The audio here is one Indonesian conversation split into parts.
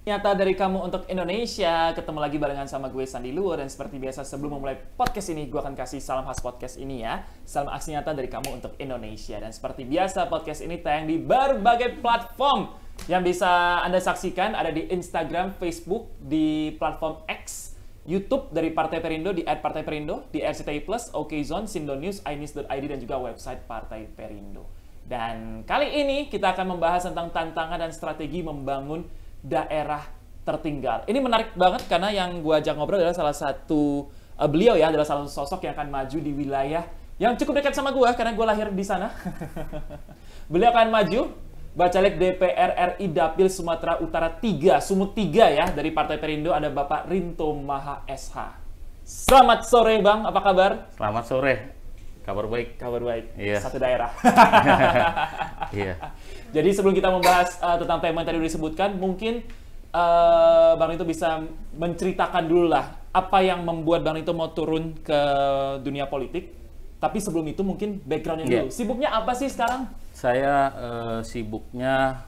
Nyata dari kamu untuk Indonesia. Ketemu lagi barengan sama gue Sandi Luhur. Dan seperti biasa sebelum memulai podcast ini, gue akan kasih salam khas podcast ini ya. Salam aksi nyata dari kamu untuk Indonesia. Dan seperti biasa podcast ini tayang di berbagai platform yang bisa Anda saksikan. Ada di Instagram, Facebook, di platform X, YouTube dari Partai Perindo di @partaiperindo, di RCTI Plus, OKZone, Sindo News, inews.id, dan juga website Partai Perindo. Dan kali ini kita akan membahas tentang tantangan dan strategi membangun daerah tertinggal. Ini menarik banget karena yang gue ajak ngobrol adalah salah satu beliau ya, adalah salah satu sosok yang akan maju di wilayah yang cukup dekat sama gue karena gue lahir di sana. Beliau akan maju Bacalek DPR RI Dapil Sumatera Utara 3, Sumut 3 ya, dari Partai Perindo. Ada Bapak Rinto Maha SH. Selamat sore Bang, apa kabar? Selamat sore, kabar baik. Kabar baik, Iya. Satu daerah. Iya. Jadi sebelum kita membahas tentang tema yang tadi udah disebutkan, mungkin Bang Rinto bisa menceritakan dulu lah apa yang membuat Bang Rinto mau turun ke dunia politik. Tapi sebelum itu mungkin backgroundnya dulu. Sibuknya apa sih sekarang? Saya sibuknya,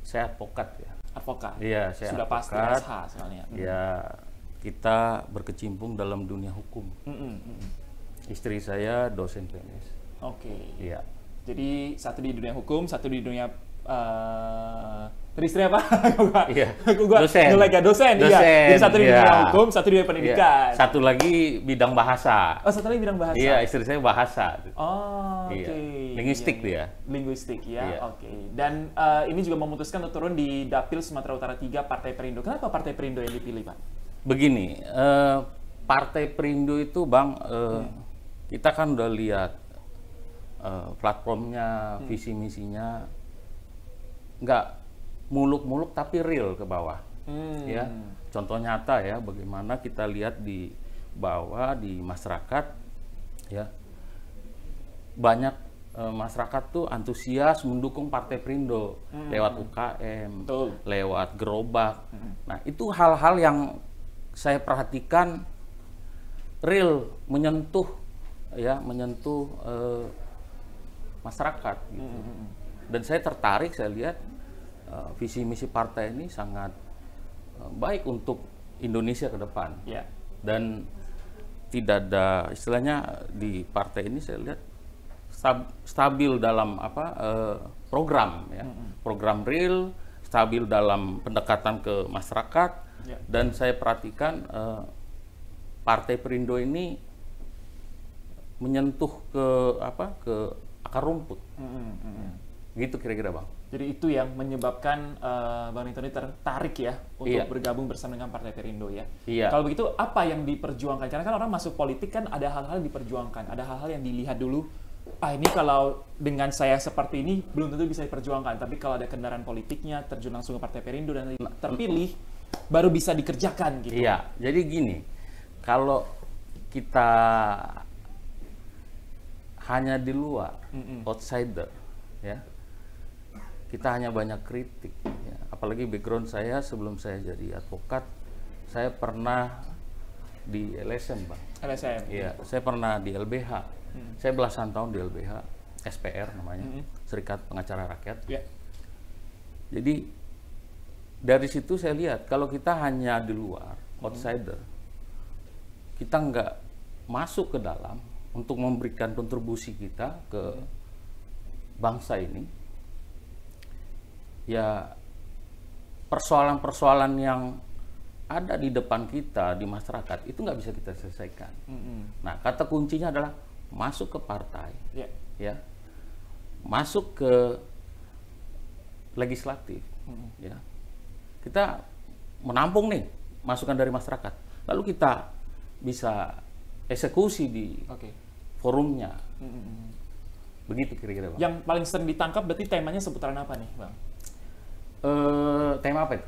saya advokat ya. Advokat? Iya, saya Sudah advokat. pasti SH soalnya. Ya, kita berkecimpung dalam dunia hukum. Istri saya dosen PNS. Oke. Iya. Jadi satu di dunia hukum, satu di dunia tadi istri apa? Iya. Dosen. Dosen. Iya. Jadi satu di dunia hukum, satu di dunia pendidikan. Iya. Satu lagi bidang bahasa. Oh, satu lagi bidang bahasa. Iya, istri saya bahasa. Oh, oke. Iya. Linguistik dia. Linguistik ya. Iya. Oke. Dan ini juga memutuskan untuk turun di Dapil Sumatera Utara 3 Partai Perindo. Kenapa Partai Perindo yang dipilih, Pak? Begini, Partai Perindo itu Bang, kita kan udah lihat platformnya, visi misinya, nggak muluk-muluk tapi real ke bawah. Ya, contoh nyata ya, bagaimana kita lihat di bawah di masyarakat, ya banyak masyarakat tuh antusias mendukung Partai Perindo lewat UKM, lewat gerobak. Nah, itu hal-hal yang saya perhatikan real, menyentuh masyarakat gitu. Dan saya tertarik, saya lihat visi misi partai ini sangat baik untuk Indonesia ke depan. Dan tidak ada istilahnya di partai ini, saya lihat stabil dalam program ya. Program real, stabil dalam pendekatan ke masyarakat. Dan saya perhatikan Partai Perindo ini menyentuh ke akar rumput. Gitu kira-kira Bang. Jadi itu yang menyebabkan Bang Rinto ini tertarik ya untuk bergabung bersama dengan Partai Perindo ya. Kalau begitu apa yang diperjuangkan? Karena kan orang masuk politik kan ada hal-hal yang diperjuangkan, ada hal-hal yang dilihat dulu. Ini kalau dengan saya seperti ini belum tentu bisa diperjuangkan. Tapi kalau ada kendaraan politiknya, terjun langsung ke Partai Perindo dan terpilih, baru bisa dikerjakan gitu. Iya. Jadi gini, kalau kita hanya di luar, outsider, ya, kita hanya banyak kritik. Ya. Apalagi background saya sebelum saya jadi advokat, saya pernah di LSM, Bang. LSM. Iya, saya pernah di LBH. Saya belasan tahun di LBH, SPR namanya, Serikat Pengacara Rakyat. Jadi dari situ saya lihat kalau kita hanya di luar, outsider, kita nggak masuk ke dalam untuk memberikan kontribusi kita ke bangsa ini, ya persoalan-persoalan yang ada di depan kita, di masyarakat, itu nggak bisa kita selesaikan. Nah, kata kuncinya adalah masuk ke partai, ya, masuk ke legislatif, ya. Kita menampung nih masukan dari masyarakat, lalu kita bisa eksekusi di forumnya. Begitu kira-kira, Bang. Yang paling sering ditangkap berarti temanya seputaran apa nih, Bang? Tema apa itu?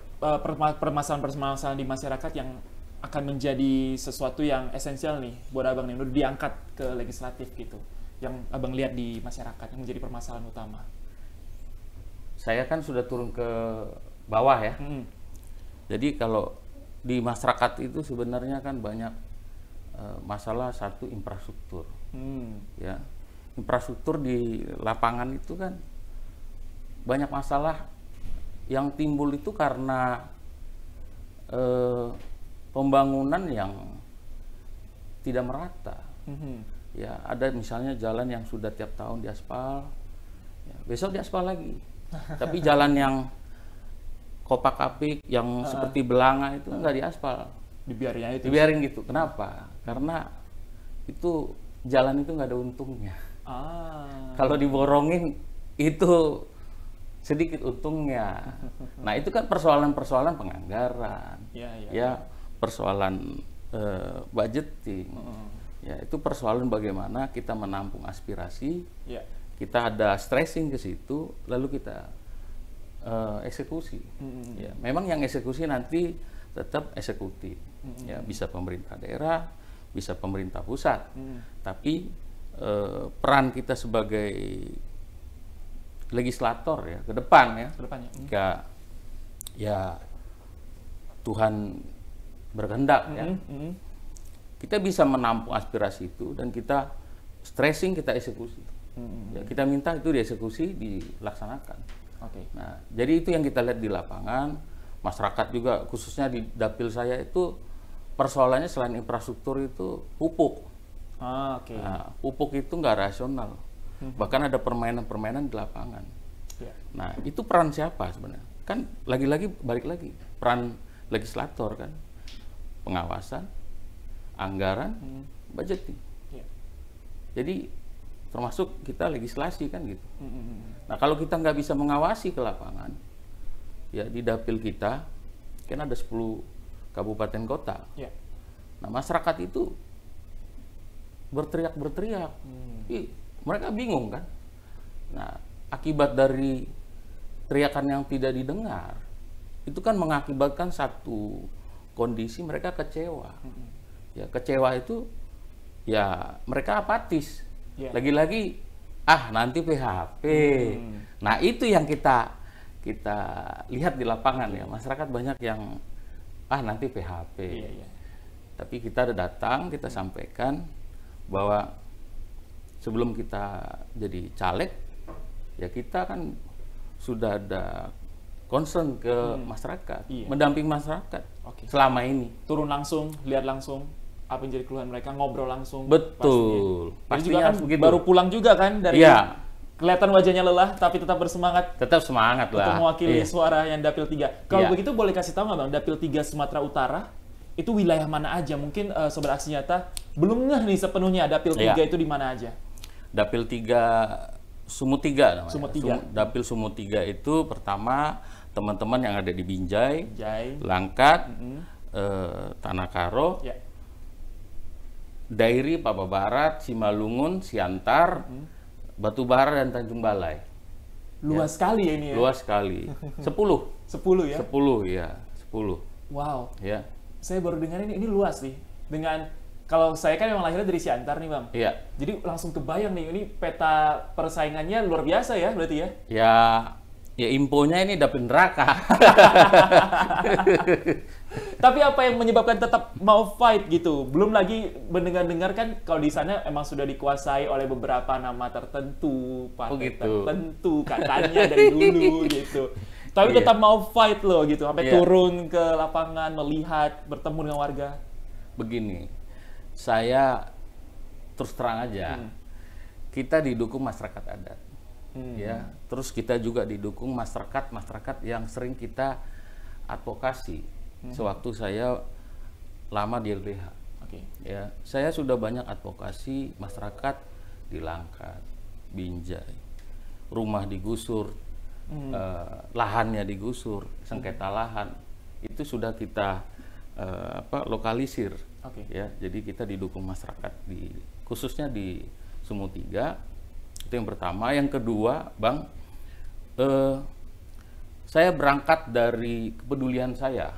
Permasalahan-permasalahan di masyarakat yang akan menjadi sesuatu yang esensial nih buat Abang nih, udah diangkat ke legislatif gitu. Yang Abang lihat di masyarakat yang menjadi permasalahan utama. Saya kan sudah turun ke bawah ya. Jadi kalau di masyarakat itu sebenarnya kan banyak masalah satu infrastruktur. Ya. Infrastruktur di lapangan itu kan banyak masalah yang timbul itu karena pembangunan yang tidak merata. Ya, ada misalnya jalan yang sudah tiap tahun diaspal, ya, besok diaspal lagi. Tapi jalan yang kopak-kapik yang seperti Belanga itu nggak diaspal. Dibiarin gitu. Kenapa? Karena itu jalan itu nggak ada untungnya. Kalau diborongin itu sedikit untungnya. Nah, itu kan persoalan-persoalan penganggaran, ya persoalan budgeting. Ya, itu persoalan bagaimana kita menampung aspirasi, kita ada stressing ke situ, lalu kita eksekusi. Ya, memang yang eksekusi nanti tetap eksekutif. Ya, bisa pemerintah daerah, bisa pemerintah pusat. Tapi peran kita sebagai legislator ya ke depan ya, jika ya Tuhan berkehendak ya, kita bisa menampung aspirasi itu dan kita stressing, kita eksekusi. Ya, kita minta itu dieksekusi, dilaksanakan. Nah, jadi itu yang kita lihat di lapangan. Masyarakat juga, khususnya di dapil saya itu persoalannya selain infrastruktur itu pupuk. Nah, pupuk itu nggak rasional. Bahkan ada permainan-permainan di lapangan. Nah, itu peran siapa sebenarnya? Kan lagi-lagi balik lagi peran legislator kan, pengawasan, anggaran, budgeting. Jadi termasuk kita legislasi kan gitu. Nah, kalau kita nggak bisa mengawasi ke lapangan, ya di dapil kita kan ada 10 kabupaten kota. Nah, masyarakat itu berteriak-berteriak. Mereka bingung kan. Nah, akibat dari teriakan yang tidak didengar, itu kan mengakibatkan satu kondisi mereka kecewa. Ya, kecewa itu ya mereka apatis. Lagi-lagi nanti PHP. Nah, itu yang kita lihat di lapangan ya. Masyarakat banyak yang nanti PHP. Tapi kita datang, kita sampaikan bahwa sebelum kita jadi caleg, ya kita kan sudah ada concern ke masyarakat, mendamping masyarakat selama ini. Turun langsung, lihat langsung apa yang jadi keluhan mereka, ngobrol langsung. Betul. Pastinya juga kan begitu. Baru pulang juga kan dari kelihatan wajahnya lelah, tapi tetap bersemangat. Tetap semangat lah. Tetap mewakili suara yang Dapil 3. Kalau begitu boleh kasih tahu nggak Bang, Dapil 3 Sumatera Utara itu wilayah mana aja? Mungkin Sobat Aksi Nyata belum ngeh nih sepenuhnya Dapil 3 itu di mana aja? Dapil 3 Sumut 3 namanya. Sumut 3. Dapil Sumut 3 itu pertama teman-teman yang ada di Binjai, Langkat, Tanah Karo, Dairi, Papa Barat, Simalungun, Siantar, Batubara, dan Tanjung Balai. Luas sekali ya ini ya? Luas sekali. 10. 10 ya? 10 ya, 10. Wow. Ya. Saya baru dengar ini luas nih. Dengan, kalau saya kan memang lahirnya dari Siantar nih Bang. Iya. Jadi langsung kebayang nih, ini peta persaingannya luar biasa ya berarti ya? Ya infonya ini dapil neraka. Tapi apa yang menyebabkan tetap mau fight gitu? Belum lagi mendengar-dengar kan kalau di sana emang sudah dikuasai oleh beberapa nama tertentu, partai tertentu, katanya dari dulu gitu. Tapi tetap mau fight loh gitu, sampai turun ke lapangan, melihat, bertemu dengan warga. Begini, saya terus terang aja, kita didukung masyarakat adat. Ya, terus kita juga didukung masyarakat yang sering kita advokasi. Sewaktu saya lama di LBH, ya, saya sudah banyak advokasi masyarakat di Langkat, Binjai, rumah digusur, lahannya digusur, sengketa lahan, itu sudah kita lokalisir. Ya, jadi kita didukung masyarakat khususnya di Sumut 3. Itu yang pertama. Yang kedua, Bang, saya berangkat dari kepedulian saya.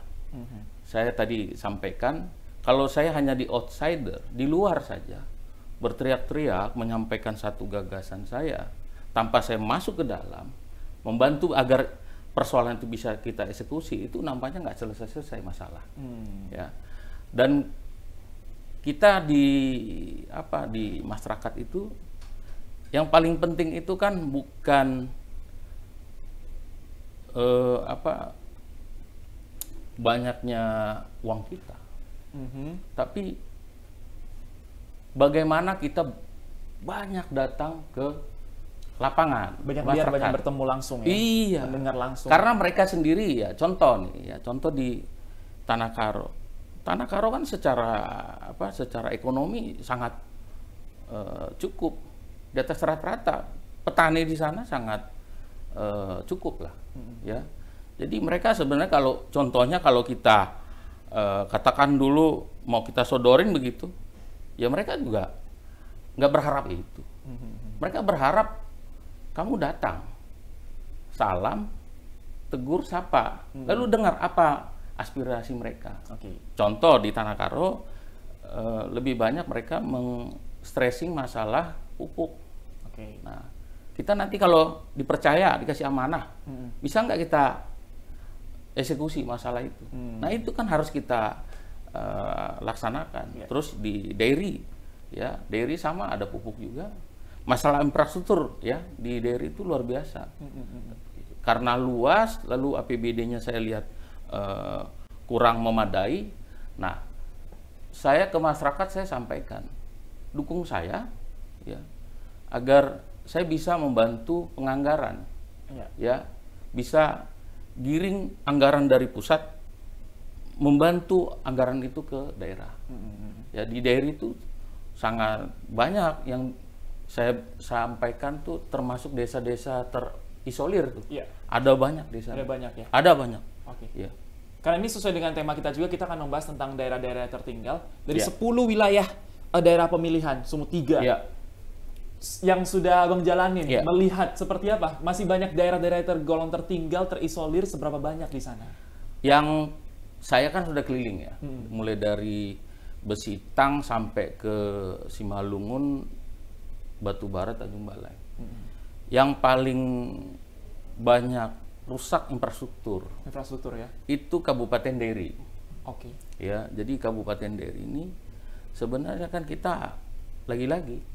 Saya tadi sampaikan, kalau saya hanya di outsider, di luar saja, berteriak-teriak, menyampaikan satu gagasan saya, tanpa saya masuk ke dalam, membantu agar persoalan itu bisa kita eksekusi, itu nampaknya nggak selesai-selesai masalah. Ya. Dan kita di masyarakat itu, yang paling penting itu kan bukan banyaknya uang kita. Tapi bagaimana kita banyak datang ke lapangan, banyak bertemu langsung ya. Iya. Mendengar langsung. Karena mereka sendiri ya, contoh nih ya, contoh di Tanah Karo. Tanah Karo kan secara ekonomi sangat cukup, di atas rata-rata. Petani di sana sangat cukup lah, ya. Jadi mereka sebenarnya kalau kita katakan dulu mau kita sodorin begitu, ya mereka juga nggak berharap itu. Mereka berharap kamu datang, salam, tegur, sapa, lalu dengar apa aspirasi mereka. Contoh di Tanah Karo, lebih banyak mereka stressing masalah pupuk. Nah, kita nanti kalau dipercaya, dikasih amanah, bisa nggak kita eksekusi masalah itu? Nah, itu kan harus kita laksanakan. Terus di dairy, ya, dairy sama ada pupuk juga. Masalah infrastruktur, ya, di dairy itu luar biasa. Karena luas, lalu APBD-nya saya lihat kurang memadai. Nah, saya ke masyarakat saya sampaikan, dukung saya, ya, agar saya bisa membantu penganggaran, ya, bisa giring anggaran dari pusat, membantu anggaran itu ke daerah. Ya, di daerah itu sangat banyak yang saya sampaikan tuh, termasuk desa-desa terisolir tuh. Ada banyak desa. Ada banyak ya. Ada banyak. Ya. Karena ini sesuai dengan tema kita juga, kita akan membahas tentang daerah-daerah tertinggal dari 10 wilayah daerah pemilihan, Sumut 3. Yang sudah Abang jalanin, melihat seperti apa? Masih banyak daerah-daerah tergolong tertinggal, terisolir, seberapa banyak di sana? Yang saya kan sudah keliling ya, mulai dari Besitang sampai ke Simalungun, Batubara, Tanjung Balai. Yang paling banyak rusak infrastruktur ya, itu Kabupaten Deri. Ya, jadi Kabupaten Deri ini sebenarnya kan kita lagi-lagi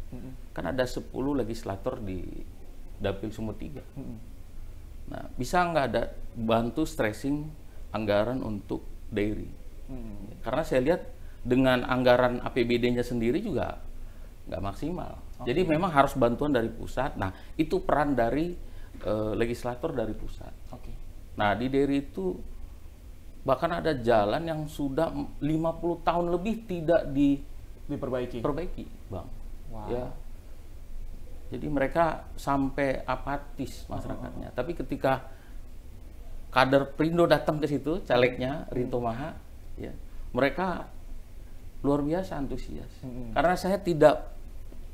kan ada 10 legislator di Dapil Sumut 3. Nah, bisa nggak ada bantu stressing anggaran untuk dairy? Karena saya lihat dengan anggaran APBD-nya sendiri juga nggak maksimal. Jadi memang harus bantuan dari pusat. Nah, itu peran dari legislator dari pusat. Nah, di dairy itu bahkan ada jalan yang sudah 50 tahun lebih tidak diperbaiki, Bang. Ya. Jadi mereka sampai apatis masyarakatnya. Tapi ketika kader Perindo datang ke situ, calegnya Rinto Maha, ya, mereka luar biasa antusias. Karena saya tidak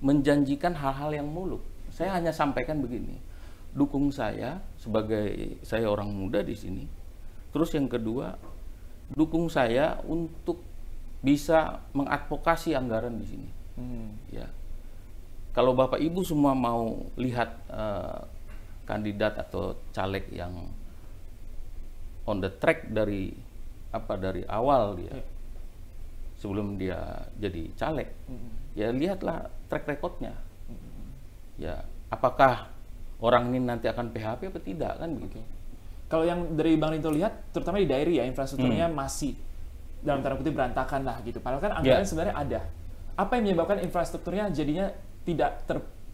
menjanjikan hal-hal yang muluk. Saya hanya sampaikan begini, dukung saya sebagai saya orang muda di sini. Terus yang kedua, dukung saya untuk bisa mengadvokasi anggaran di sini. Ya. Kalau Bapak Ibu semua mau lihat kandidat atau caleg yang on the track dari awal dia, sebelum dia jadi caleg, ya lihatlah track recordnya. Ya, apakah orang ini nanti akan PHP atau tidak, kan begitu. Kalau yang dari Bang Rinto lihat, terutama di daerah ya, infrastrukturnya masih dalam tanda kutip berantakan lah gitu. Padahal kan anggaran sebenarnya ada. Apa yang menyebabkan infrastrukturnya jadinya tidak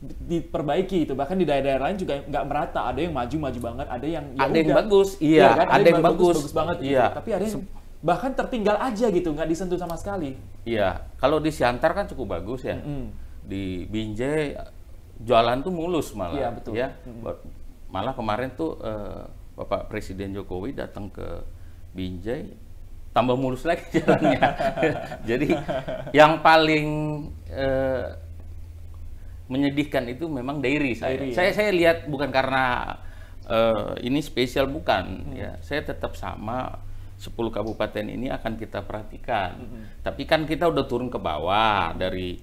diperbaiki itu? Bahkan di daerah-daerah lain juga nggak merata. Ada yang maju banget, ada yang yang bagus, iya, kan? ada yang bagus banget, iya. Gitu. Tapi ada yang bahkan tertinggal aja gitu, nggak disentuh sama sekali. Iya, kalau di Siantar kan cukup bagus ya. Di Binjai jalan tuh mulus malah. Iya, betul. Ya. Malah kemarin tuh Bapak Presiden Jokowi datang ke Binjai, tambah mulus lagi jalannya. Jadi yang paling menyedihkan itu memang dairy saya. Saya lihat bukan karena ini spesial, bukan. Ya, saya tetap sama. 10 kabupaten ini akan kita perhatikan. Tapi kan kita udah turun ke bawah dari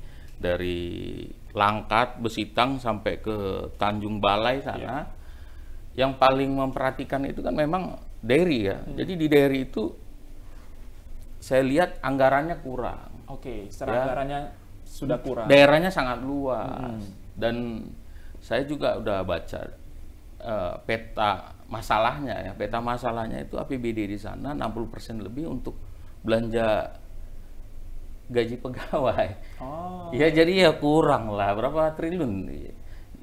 Langkat, Besitang sampai ke Tanjung Balai sana. Yang paling memperhatikan itu kan memang dairy ya. Jadi di dairy itu saya lihat anggarannya kurang. Anggarannya sudah kurang. Daerahnya sangat luas. Dan saya juga udah baca peta masalahnya ya, peta masalahnya itu APBD di sana 60% lebih untuk belanja gaji pegawai. Oh. Ya jadi ya kurang lah, berapa triliun?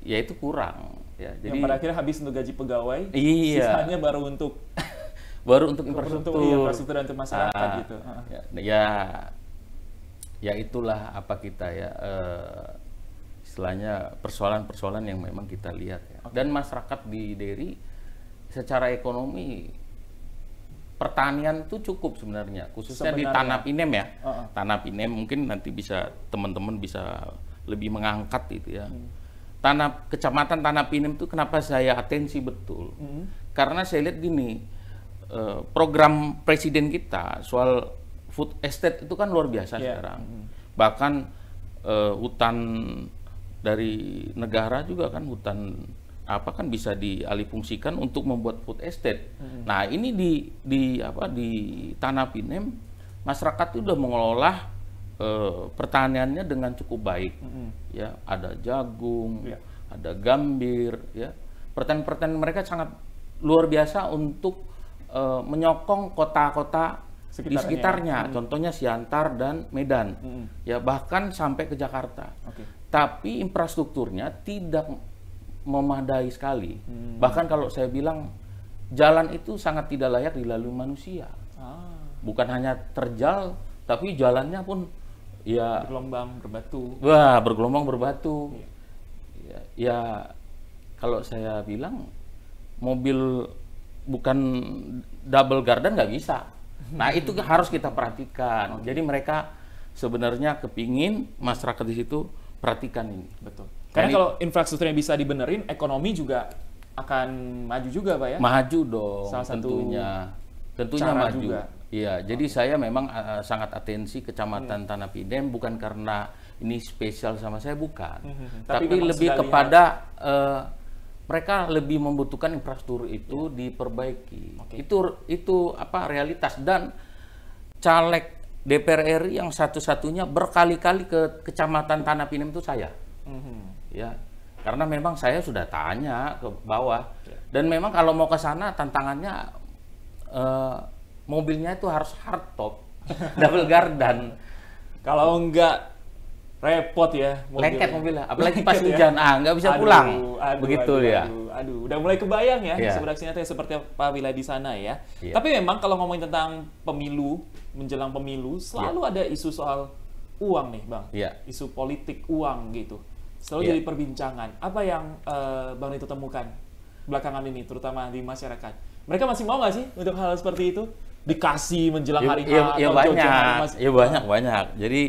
Ya itu kurang. Ya, jadi yang pada akhirnya habis untuk gaji pegawai, iya. sisanya baru untuk infrastruktur. Infrastruktur dan untuk masyarakat gitu. Ya itulah apa kita ya, istilahnya persoalan-persoalan yang memang kita lihat ya. Okay. Dan masyarakat di Deri secara ekonomi pertanian itu cukup sebenarnya, khususnya di Tanah Pinem ya. Tanah Pinem mungkin nanti bisa teman-teman bisa lebih mengangkat itu ya. Kecamatan Tanah Pinem itu kenapa saya atensi betul? Karena saya lihat gini, program presiden kita soal food estate itu kan luar biasa sekarang. Bahkan hutan dari negara juga kan, hutan apa kan bisa dialihfungsikan untuk membuat food estate. Nah, ini di Tanah Pinem masyarakat itu udah mengelola pertaniannya dengan cukup baik. Ya, ada jagung, ada gambir, ya. Pertanian mereka sangat luar biasa untuk menyokong kota-kota di sekitarnya. Contohnya Siantar dan Medan. Ya, bahkan sampai ke Jakarta. Tapi infrastrukturnya tidak memadai sekali. Bahkan kalau saya bilang jalan itu sangat tidak layak dilalui manusia. Bukan hanya terjal, tapi jalannya pun ya bergelombang, berbatu. Wah, bergelombang, berbatu. Ya kalau saya bilang mobil bukan double gardan nggak bisa. Nah, itu harus kita perhatikan. Jadi mereka sebenarnya kepingin masyarakat di situ perhatikan ini. Betul. Karena kalau infrastrukturnya bisa dibenerin, ekonomi juga akan maju juga, Pak ya? Maju dong, salah satu tentunya maju. Juga. Iya, jadi saya memang sangat atensi Kecamatan Tanah Pinem, bukan karena ini spesial sama saya, bukan. Tapi lebih kepada mereka lebih membutuhkan infrastruktur itu diperbaiki. Itu apa realitas. Dan caleg DPR RI yang satu-satunya berkali-kali ke Kecamatan Tanah Pinem itu saya. Ya, karena memang saya sudah tanya ke bawah, dan memang kalau mau ke sana tantangannya mobilnya itu harus hardtop, double gardan. Kalau enggak repot ya lengket mobilnya, apalagi pas hujan, nggak bisa pulang. Begitu ya. Aduh, udah mulai kebayang ya sebenarnya seperti apa wilayah di sana ya. Tapi memang kalau ngomongin tentang pemilu, menjelang pemilu, selalu ada isu soal uang nih, Bang. Isu politik uang gitu. Selalu jadi perbincangan. Apa yang Bang Nito temukan belakangan ini, terutama di masyarakat? Mereka masih mau nggak sih untuk hal seperti itu? Dikasih menjelang hari H? Banyak. Jadi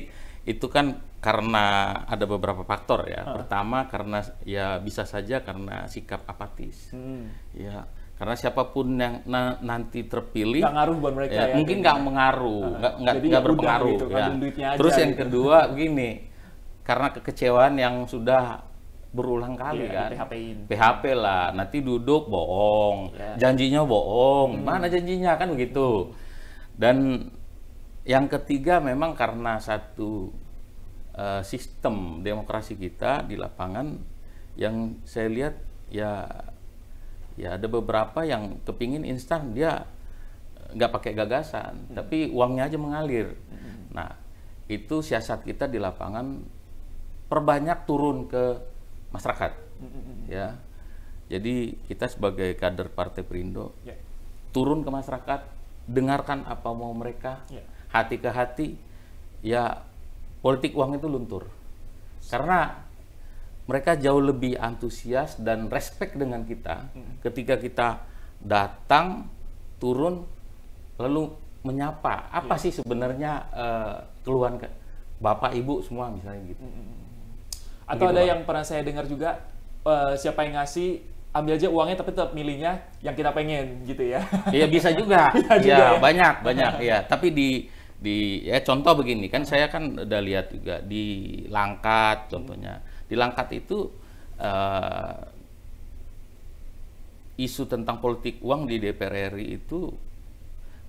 itu kan karena ada beberapa faktor ya. Pertama karena ya bisa saja karena sikap apatis. Ya, karena siapapun yang nanti terpilih nggak ngaruh buat mereka ya, mungkin nggak mengaruh, nggak berpengaruh gitu, ya. Terus yang kedua begini, karena kekecewaan yang sudah berulang kali kan, PHP lah, nanti duduk bohong, janjinya bohong, mana janjinya kan begitu. Dan yang ketiga memang karena satu sistem demokrasi kita di lapangan yang saya lihat ya ada beberapa yang kepingin instan, dia nggak pakai gagasan, tapi uangnya aja mengalir. Nah, itu siasat kita di lapangan, perbanyak turun ke masyarakat, ya. Jadi kita sebagai kader Partai Perindo turun ke masyarakat, dengarkan apa mau mereka, hati ke hati, ya politik uang itu luntur. Karena mereka jauh lebih antusias dan respect dengan kita ketika kita datang, turun, lalu menyapa. Apa sih sebenarnya keluhan Bapak Ibu semua misalnya gitu. Atau ada yang pernah saya dengar juga, siapa yang ngasih, ambil aja uangnya tapi tetap milihnya yang kita pengen gitu ya. Iya bisa juga. Ya, banyak ya. Tapi ya contoh begini kan, saya kan udah lihat juga di Langkat contohnya. Di Langkat itu isu tentang politik uang di DPR RI itu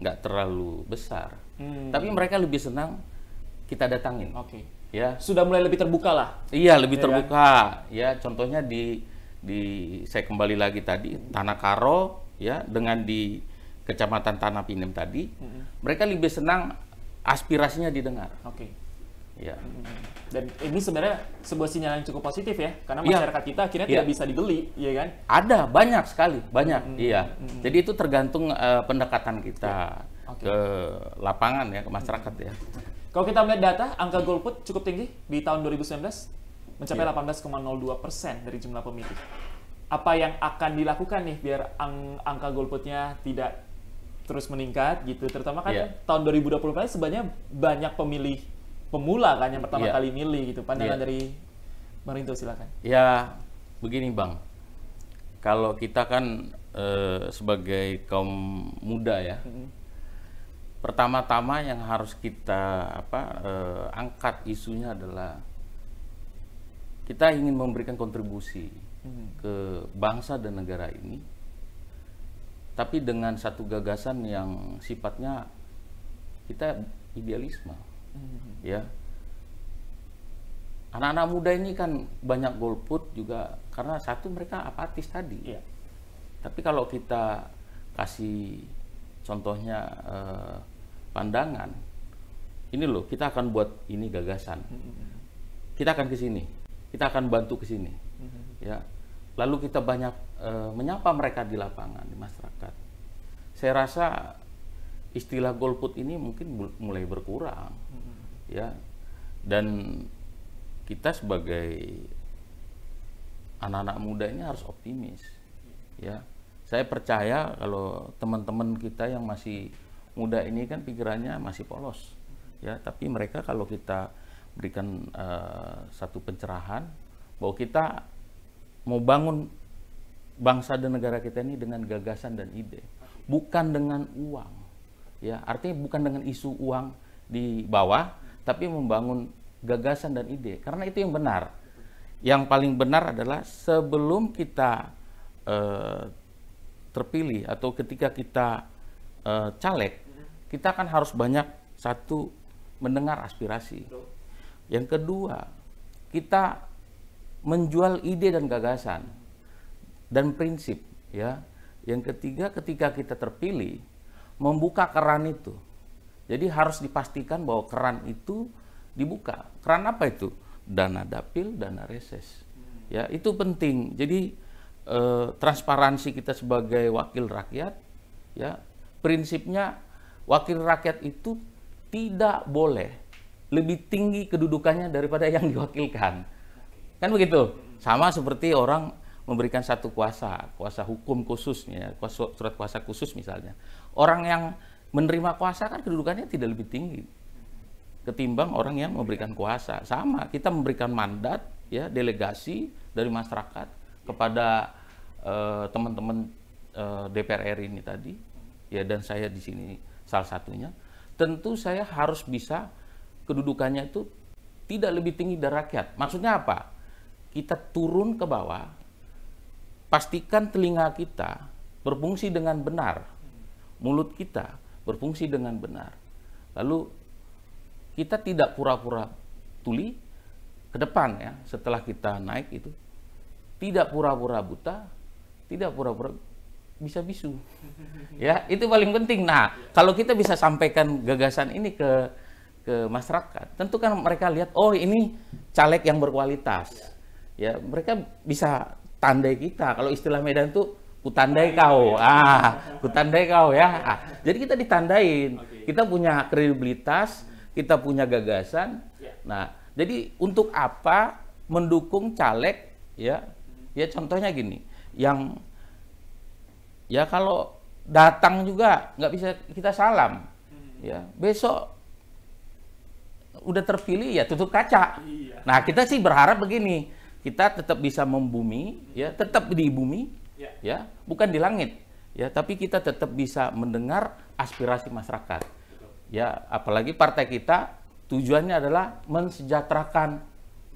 nggak terlalu besar. Tapi mereka lebih senang kita datangin. Ya, sudah mulai lebih terbuka lah. Iya, lebih terbuka. Ya, contohnya di saya kembali lagi tadi, Tanah Karo ya dengan di Kecamatan Tanah Pinem tadi, mereka lebih senang aspirasinya didengar. Oke. Ya. Dan ini sebenarnya sebuah sinyal yang cukup positif ya, karena masyarakat kita akhirnya tidak bisa dibeli, ya kan? Ada banyak sekali, banyak. Iya. Jadi itu tergantung pendekatan kita ke lapangan ya, ke masyarakat ya. Kalau kita melihat data, angka golput cukup tinggi di tahun 2019, mencapai 18,02% dari jumlah pemilih. Apa yang akan dilakukan nih biar angka golputnya tidak terus meningkat gitu? Terutama kan tahun 2020 sebenarnya banyak pemilih pemula kan yang pertama kali milih gitu. Pandangan dari Bang Rinto, silakan. Ya, begini Bang. Kalau kita kan sebagai kaum muda ya, pertama-tama yang harus kita angkat isunya adalah kita ingin memberikan kontribusi ke bangsa dan negara ini, tapi dengan satu gagasan yang sifatnya kita idealisme. Ya, anak-anak muda ini kan banyak golput juga karena satu mereka apatis tadi. Tapi kalau kita kasih contohnya pandangan, ini loh kita akan buat ini gagasan, kita akan ke sini, kita akan bantu ke sini, ya. Lalu kita banyak menyapa mereka di lapangan, di masyarakat. Saya rasa istilah golput ini mungkin mulai berkurang, ya. Dan kita sebagai anak-anak muda ini harus optimis, ya. Saya percaya kalau teman-teman kita yang masih muda ini kan pikirannya masih polos, ya. Tapi mereka kalau kita berikan satu pencerahan bahwa kita mau bangun bangsa dan negara kita ini dengan gagasan dan ide, bukan dengan uang. Ya, artinya bukan dengan isu uang di bawah, tapi membangun gagasan dan ide. Karena itu yang benar. Yang paling benar adalah sebelum kita terpilih atau ketika kita caleg, kita kan harus banyak satu mendengar aspirasi. Yang kedua, kita menjual ide dan gagasan dan prinsip, ya. Yang ketiga, ketika kita terpilih, membuka keran itu. Jadi harus dipastikan bahwa keran itu dibuka. Keran apa itu? Dana dapil, dana reses. Ya, itu penting. Jadi transparansi kita sebagai wakil rakyat, ya, prinsipnya wakil rakyat itu tidak boleh lebih tinggi kedudukannya daripada yang diwakilkan. Kan begitu? Sama seperti orang memberikan satu kuasa hukum khususnya, surat kuasa khusus misalnya. Orang yang menerima kuasa kan kedudukannya tidak lebih tinggi ketimbang orang yang memberikan kuasa. Sama, kita memberikan mandat, ya, delegasi dari masyarakat kepada teman-teman DPR RI ini tadi, ya, dan saya di sini salah satunya. Tentu saya harus bisa kedudukannya itu tidak lebih tinggi dari rakyat. Maksudnya apa? Kita turun ke bawah, pastikan telinga kita berfungsi dengan benar, mulut kita berfungsi dengan benar. Lalu kita tidak pura-pura tuli ke depan, ya, setelah kita naik itu. Tidak pura-pura buta, tidak pura-pura bisa bisu. Ya, itu paling penting. Nah, kalau kita bisa sampaikan gagasan ini ke masyarakat, tentu kan mereka lihat, oh ini caleg yang berkualitas. Ya, mereka bisa tandai kita. Kalau istilah Medan tuh kutandai kau. Kutandai kau, ya. Jadi kita ditandain. Kita punya kredibilitas, kita punya gagasan. Nah, jadi untuk apa mendukung caleg, ya? Ya contohnya gini, yang ya kalau datang juga nggak bisa kita salam, ya. Besok udah terpilih ya tutup kaca. Nah, kita sih berharap begini, kita tetap bisa membumi, ya, tetap di bumi, ya, bukan di langit, ya, tapi kita tetap bisa mendengar aspirasi masyarakat. Ya, apalagi partai kita tujuannya adalah mensejahterakan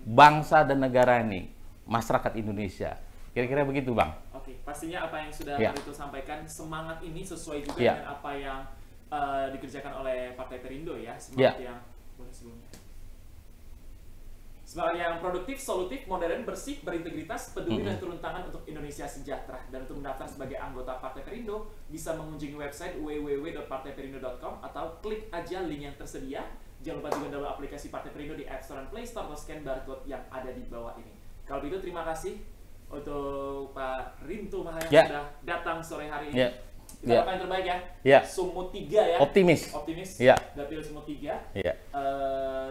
bangsa dan negara ini, masyarakat Indonesia. Kira-kira begitu, Bang. Oke, pastinya apa yang sudah itu sampaikan, semangat ini sesuai juga dengan apa yang dikerjakan oleh Partai Perindo, ya, semangat yang boleh sebelumnya. Semangat yang produktif, solutif, modern, bersih, berintegritas, peduli dan turun tangan untuk Indonesia sejahtera. Dan untuk mendaftar sebagai anggota Partai Perindo, bisa mengunjungi website www.partaiperindo.com atau klik aja link yang tersedia. Jangan lupa juga download aplikasi Partai Perindo di App Store dan Play Store atau scan barcode yang ada di bawah ini. Kalau begitu terima kasih untuk Pak Rinto Mahayang sudah datang sore hari ini. Kita yang terbaik ya. Sumut 3 ya. Optimis. Udah pilih Sumut 3.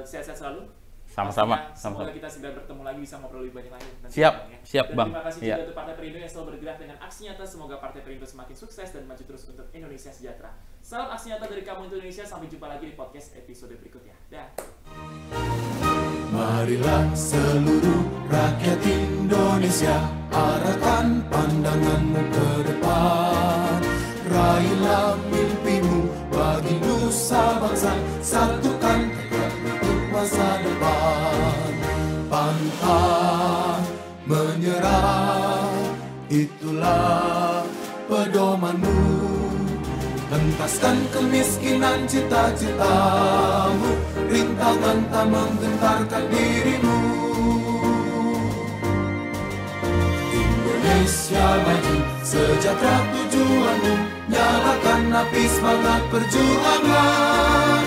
Sehat-sehat selalu. Sama-sama. Semoga kita segera bertemu lagi, bisa ngobrol lebih banyak lagi. Siap Bang. Terima kasih juga untuk Partai Perindo yang selalu bergerak dengan aksi nyata. Semoga Partai Perindo semakin sukses dan maju terus untuk Indonesia sejahtera. Salam aksi nyata dari kamu untuk Indonesia. Sampai jumpa lagi di podcast episode berikutnya. Dah. Marilah seluruh rakyat Indonesia, arahkan pandanganmu ke depan. Raihlah mimpimu bagi nusa bangsa, satukan tekad untuk masa depan. Pantang menyerah, itulah pedomanmu. Hentaskan kemiskinan cita-citamu, rintangan tak menggentarkan dirimu. Indonesia maju, sejahtera tujuanmu, nyalakan api semangat perjuangan.